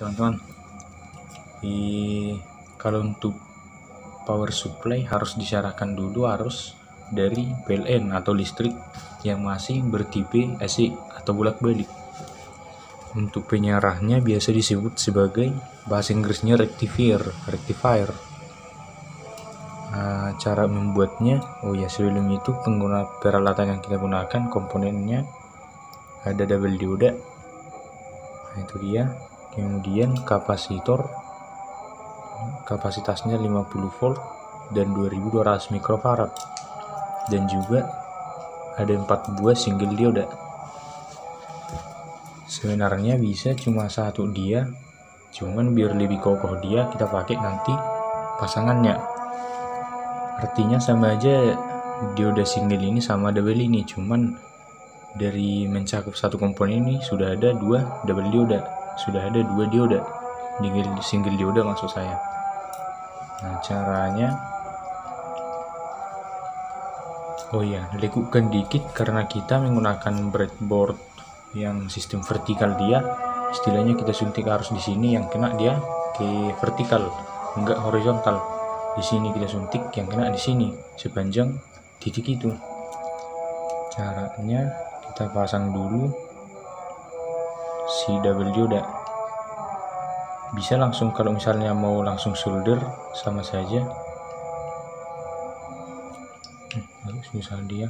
teman-teman. Kalau untuk power supply harus disyaratkan dulu harus dari PLN atau listrik yang masih bertipe AC atau bolak-balik. Untuk penyarahnya biasa disebut sebagai bahasa Inggrisnya rectifier. Cara membuatnya, sebelum itu peralatan yang kita gunakan komponennya ada double dioda, itu dia. Kemudian kapasitasnya 50 volt dan 2200 mikrofarad, dan juga ada 4 buah single dioda. Sebenarnya bisa cuma satu dia, cuman biar lebih kokoh dia kita pakai nanti pasangannya. Artinya sama aja dioda single ini sama double ini, cuman dari mencakup satu komponen ini sudah ada 2 double dioda, sudah ada 2 dioda di single dioda maksud saya. Nah, caranya lekukan dikit karena kita menggunakan breadboard yang sistem vertikal dia. Istilahnya kita suntik harus di sini yang kena dia ke vertikal, enggak horizontal. Di sini kita suntik yang kena di sini sepanjang titik itu. Caranya kita pasang dulu si double dioda. Bisa langsung, kalau misalnya mau langsung solder sama saja. Agak susah dia.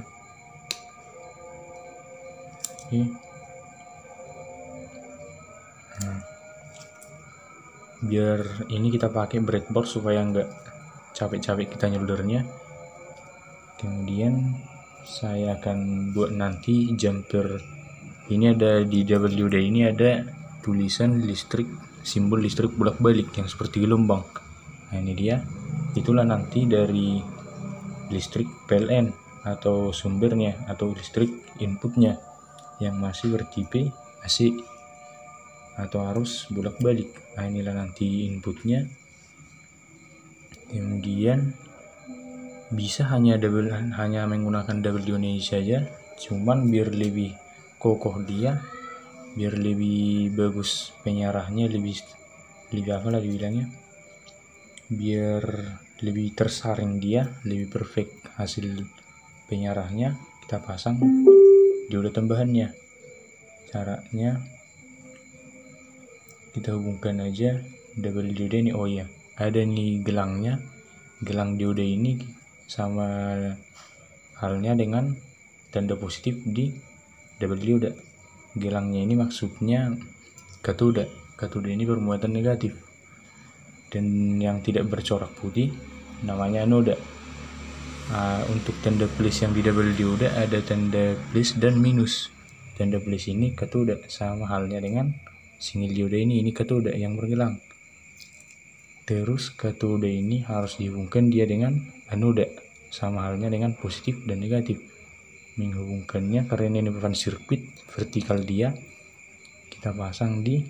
Biar ini kita pakai breadboard supaya enggak capek-capek kita nyoldernya. Kemudian saya akan buat nanti jumper. Ini ada di double dioda ini ada tulisan listrik, simbol listrik bolak-balik yang seperti gelombang. Nah, ini dia. Itulah nanti dari listrik PLN atau sumbernya atau listrik inputnya yang masih bertipe AC atau arus bolak-balik. Nah, inilah nanti inputnya. Kemudian bisa hanya menggunakan double dioda ini saja, cuman biar lebih kokoh dia, biar lebih bagus penyarahnya, lebih apa lagi bilangnya, biar lebih tersaring dia, lebih perfect hasil penyarahnya, kita pasang dioda tambahannya. Caranya kita hubungkan aja double dioda ini. Ada nih gelangnya. Gelang dioda ini sama halnya dengan tanda positif di double dioda. Gelangnya ini maksudnya katoda. Katoda ini bermuatan negatif, dan yang tidak bercorak putih namanya anoda. Untuk tanda plus yang di double dioda ada tanda plus dan minus. Tanda plus ini katoda, sama halnya dengan single dioda ini katoda yang bergelang. Terus katoda ini harus dihubungkan dia dengan anoda, sama halnya dengan positif dan negatif. Menghubungkannya karena ini bukan sirkuit vertikal dia, kita pasang di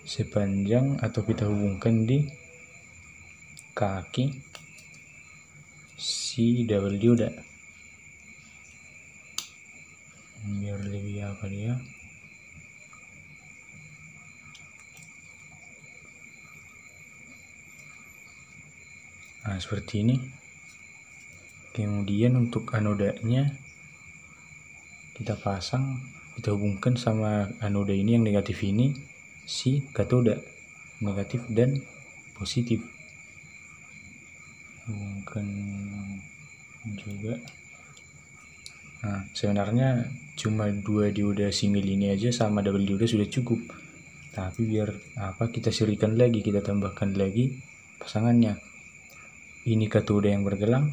sepanjang atau kita hubungkan di kaki si double dioda biar lebih apa dia. Nah, seperti ini. Kemudian untuk anodanya kita pasang, kita hubungkan sama anoda ini yang negatif ini si katoda, negatif dan positif. Hubungkan juga. Nah, sebenarnya cuma 2 dioda single ini aja sama double dioda sudah cukup, tapi biar kita serikan lagi, kita tambahkan lagi pasangannya. Ini katoda yang bergelang,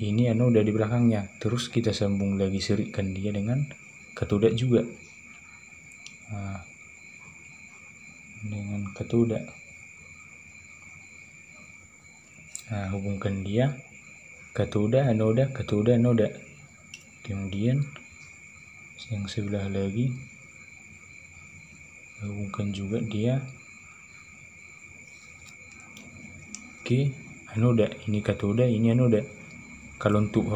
ini anoda di belakangnya, terus kita sambung lagi, serikan dia dengan katoda juga. Dengan katoda. Hubungkan dia katoda anoda, katoda anoda. Kemudian yang sebelah lagi hubungkan juga dia ke anoda. Ini katoda, ini anoda. Kalau untuk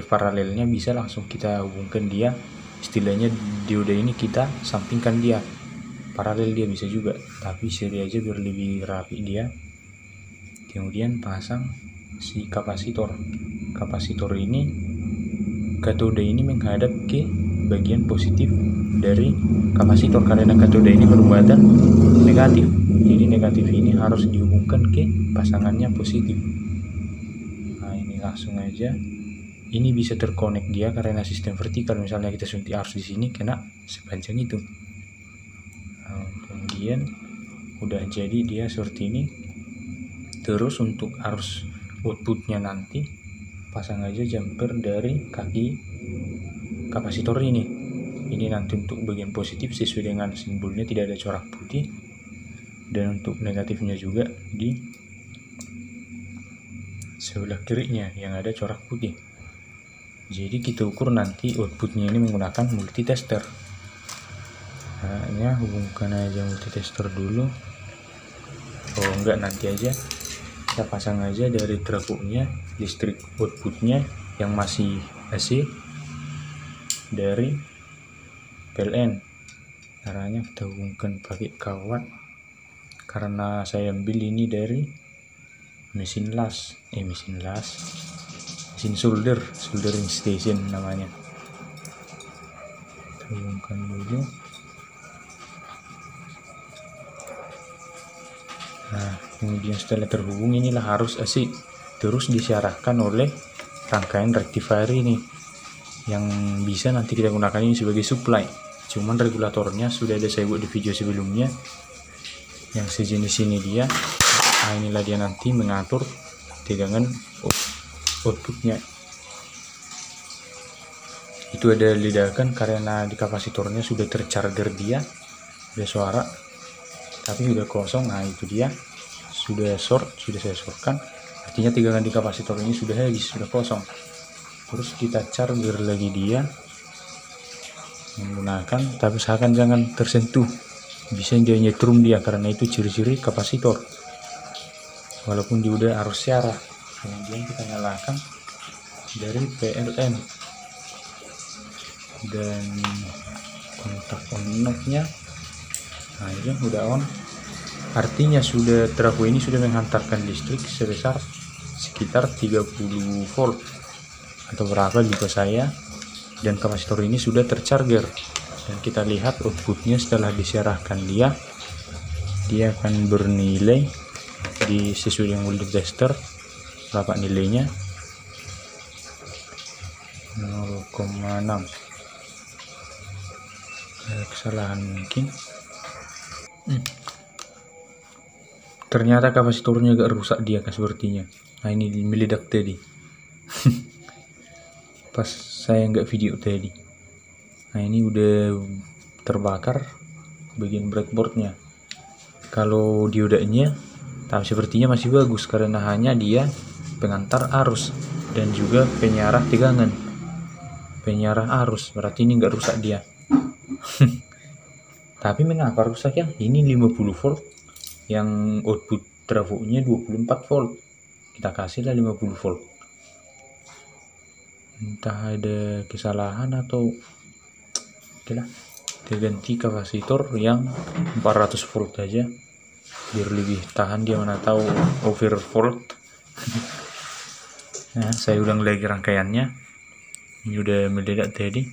paralelnya bisa langsung kita hubungkan dia, istilahnya dioda ini kita sampingkan dia paralel dia bisa juga, tapi seri aja biar lebih rapi dia. Kemudian pasang si kapasitor. Kapasitor ini, katode ini menghadap ke bagian positif dari kapasitor karena katode ini bermuatan negatif. Jadi negatif ini harus dihubungkan ke pasangannya positif. Nah, ini langsung aja. Ini bisa terkonek dia karena sistem vertikal. Misalnya kita suntik arus di sini, kena sepanjang itu. Nah, kemudian udah jadi dia seperti ini. Terus untuk arus outputnya nanti pasang aja jumper dari kaki kapasitor ini. Ini nanti untuk bagian positif sesuai dengan simbolnya tidak ada corak putih, dan untuk negatifnya juga di sebelah kirinya yang ada corak putih. Jadi kita ukur nanti outputnya ini menggunakan multitester. Nah, hubungkan aja multitester dulu. Oh enggak, nanti aja kita pasang aja dari trafo-nya, listrik outputnya yang masih AC dari PLN. Caranya kita hubungkan pakai kawat, karena saya ambil ini dari mesin soldering station namanya. Kita hubungkan dulu. Nah, kemudian setelah terhubung, inilah harus AC terus disiarahkan oleh rangkaian rectifier ini, yang bisa nanti kita gunakan ini sebagai supply. Cuman regulatornya sudah ada saya buat di video sebelumnya yang sejenis ini dia. Nah, inilah dia nanti mengatur tegangan outputnya. Itu ada ledakan karena di kapasitornya sudah tercharger dia, ada suara tapi sudah kosong. Nah itu dia, sudah saya shortkan, artinya tegangan di kapasitor ini sudah habis, sudah kosong. Terus kita charger lagi dia menggunakan, tapi usahakan jangan tersentuh, bisa dia nyetrum dia, karena itu ciri-ciri kapasitor walaupun dia udah arus syarah. Kemudian kita nyalakan dari PLN dan kontak on off nya. Nah ini udah on, artinya sudah trafo ini sudah menghantarkan listrik sebesar sekitar 30 volt atau berapa juga saya, dan kapasitor ini sudah tercharger. Dan kita lihat outputnya setelah disiarahkan dia akan bernilai di sesuai dengan multitester berapa nilainya, 0,6. Kesalahan mungkin. Ternyata kapasitornya agak rusak dia kan sepertinya. Nah ini meledak tadi pas saya nggak video tadi. Nah ini udah terbakar bagian breadboardnya. Kalau diodanya tapi sepertinya masih bagus karena hanya dia pengantar arus dan juga penyarah tegangan, penyarah arus, berarti ini nggak rusak dia. Tapi mengapa rusak ya? Ini 50 volt yang output trafo-nya 24 volt, kita kasihlah 50 volt. Entah ada kesalahan atau oke lah, kita ganti kapasitor yang 400 volt aja biar lebih tahan dia, mana tahu overvolt. Nah saya ulang lagi rangkaiannya, ini udah meledak tadi.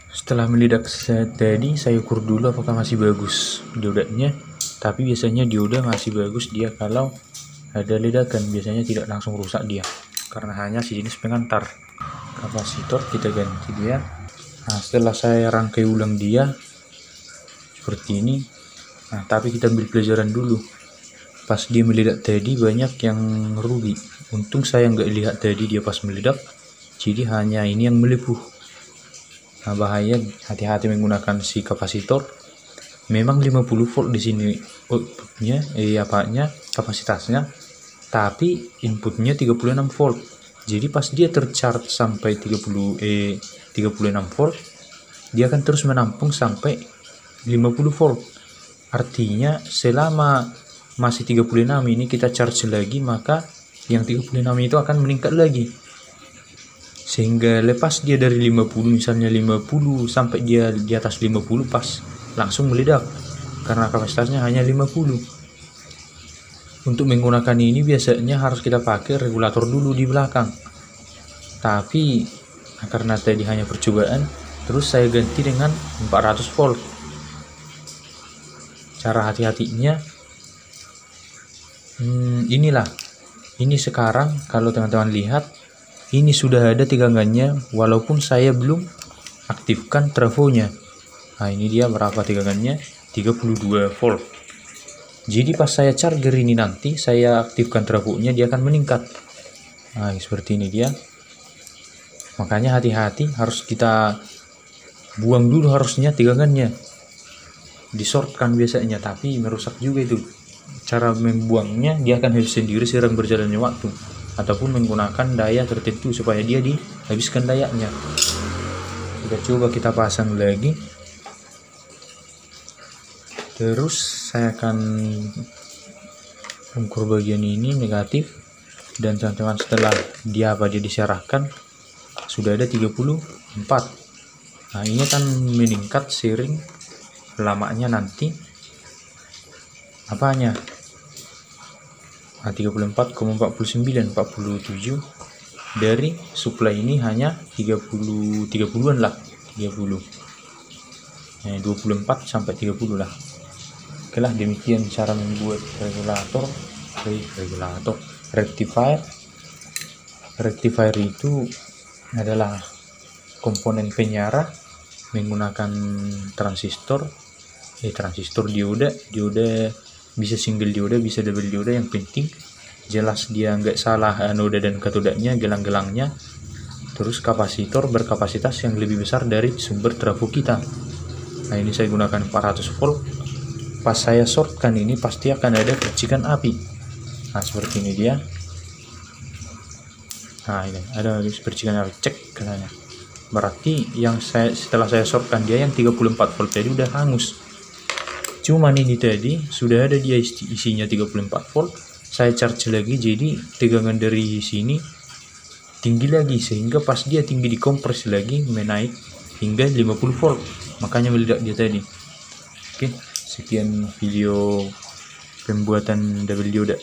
Setelah meledak tadi saya ukur dulu apakah masih bagus diodanya, tapi biasanya dioda masih bagus dia kalau ada ledakan, biasanya tidak langsung rusak dia karena hanya sejenis pengantar. Kapasitor kita ganti dia. Nah setelah saya rangkai ulang dia seperti ini. Nah tapi kita ambil pelajaran dulu, pas dia meledak tadi banyak yang rugi. Untung saya nggak lihat tadi dia pas meledak, jadi hanya ini yang melepuh. Nah bahaya, hati-hati menggunakan si kapasitor. Memang 50 volt di sini outputnya, kapasitasnya, tapi inputnya 36 volt. Jadi pas dia tercharge sampai 36 volt, dia akan terus menampung sampai 50 volt. Artinya selama masih 36 ini kita charge lagi, maka yang 36 itu akan meningkat lagi. Sehingga lepas dia dari 50, misalnya 50 sampai dia di atas 50 pas langsung meledak. karena kapasitasnya hanya 50. Untuk menggunakan ini biasanya harus kita pakai regulator dulu di belakang, tapi karena tadi hanya percobaan, terus saya ganti dengan 400 volt. Cara hati-hatinya ini sekarang kalau teman-teman lihat, ini sudah ada tegangannya walaupun saya belum aktifkan trafonya. Nah, ini dia berapa tegangannya, 32 volt. Jadi pas saya charger ini nanti saya aktifkan trafonya, dia akan meningkat. Nah, seperti ini dia. Makanya hati-hati, harus kita buang dulu harusnya tegangannya. Disortkan biasanya, tapi merusak juga itu. Cara membuangnya, dia akan habis sendiri seiring berjalannya waktu, ataupun menggunakan daya tertentu supaya dia dihabiskan dayanya. Coba kita pasang lagi. Terus saya akan ukur bagian ini negatif, dan teman-teman setelah dia diserahkan sudah ada 34. Nah, ini akan meningkat seiring lamanya nanti apanya. Nah, 34,49 47 dari supply ini hanya 30-an lah, 30. 24 sampai 30 lah. Oke lah, demikian cara membuat rectifier. Rectifier itu adalah komponen penyara menggunakan transistor dioda bisa single dioda, bisa double dioda. Yang penting jelas dia nggak salah anoda dan katodanya, gelang-gelangnya. Terus kapasitor berkapasitas yang lebih besar dari sumber trafo kita. Nah, ini saya gunakan 400 volt. Pas saya shortkan ini pasti akan ada percikan api. Nah, seperti ini dia. Nah, ini ada percikan api, cek katanya. Berarti yang setelah saya shortkan dia yang 34 volt tadi udah hangus. Cuman ini tadi sudah ada dia isinya 34 volt. Saya charge lagi, jadi tegangan dari sini tinggi lagi, sehingga pas dia tinggi dikompres lagi menaik hingga 50 volt. Makanya meledak dia tadi. Oke, sekian video pembuatan double dioda.